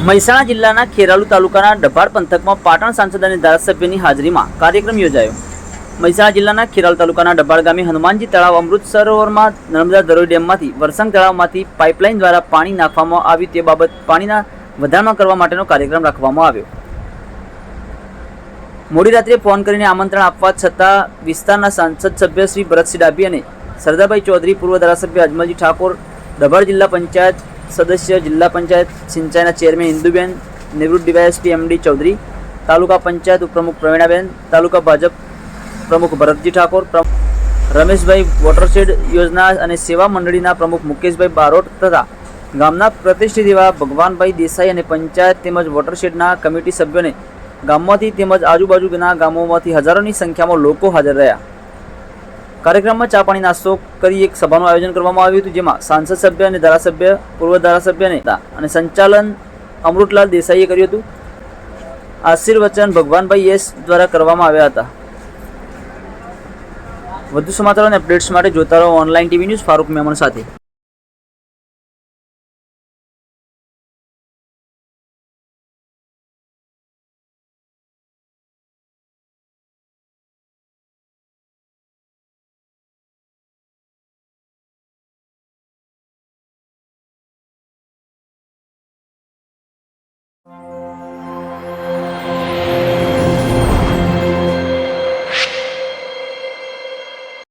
મહેસાણા જિલ્લાના ખેરાલુ તાલુકાના ડભાડ પંથકમાં પાટણ સાંસદ અને ધારાસભ્યની હાજરીમાં કાર્યક્રમ યોજાયો। મહેસાણા જિલ્લાના ખેરાલુ તાલુકાના ડભાડ ગામે હનુમાનજી તળાવ અમૃત સરોવરમાં નર્મદા ધરોઈ ડેમમાંથી વરસંગ તળાવમાંથી પાઇપલાઇન દ્વારા પાણી નાખવામાં આવ્યું તે બાબત પાણીના વધામણા કરવા માટેનો કાર્યક્રમ રાખવામાં આવ્યો। મોડી રાત્રે ફોન કરીને આમંત્રણ આપવા છતાં વિસ્તારના સાંસદ સભ્ય શ્રી ભરતસિંહ ડાભી અને સરદારભાઈ ચૌધરી, પૂર્વ ધારાસભ્ય અજમલજી ઠાકોર, ડભાડ જિલ્લા પંચાયત સદસ્ય, જિલ્લા પંચાયત સિંચાઈના ચેરમેન ઇન્દુબેન, નિવૃત્ત ડીવાયએસપી એમડી ચૌધરી, તાલુકા પંચાયત ઉપપ્રમુખ પ્રવીણાબેન, તાલુકા ભાજપ પ્રમુખ ભરતજી ઠાકોર, રમેશભાઈ, વોટરશેડ યોજના અને સેવા મંડળીના પ્રમુખ મુકેશભાઈ બારોટ તથા ગામના પ્રતિષ્ઠિત એવા ભગવાનભાઈ દેસાઈ અને પંચાયત તેમજ વોટરશેડના કમિટી સભ્યોને ગામમાંથી તેમજ આજુબાજુના ગામોમાંથી હજારોની સંખ્યામાં લોકો હાજર રહ્યા। કાર્યક્રમમાં ચા પાણી નાસ્તો કરી એક સભાનું આયોજન કરવામાં આવ્યું હતું, જેમાં સાંસદ સભ્ય અને ધારાસભ્ય, પૂર્વ ધારાસભ્ય અને સંચાલન અમૃતલાલ દેસાઈએ કર્યું હતું। આશીર્વચન ભગવાનભાઈ એસ દ્વારા કરવામાં આવ્યા હતા। વધુ સમાચાર અને અપડેટ્સ માટે જોતા રહો online TV news Farooq Memon સાથે।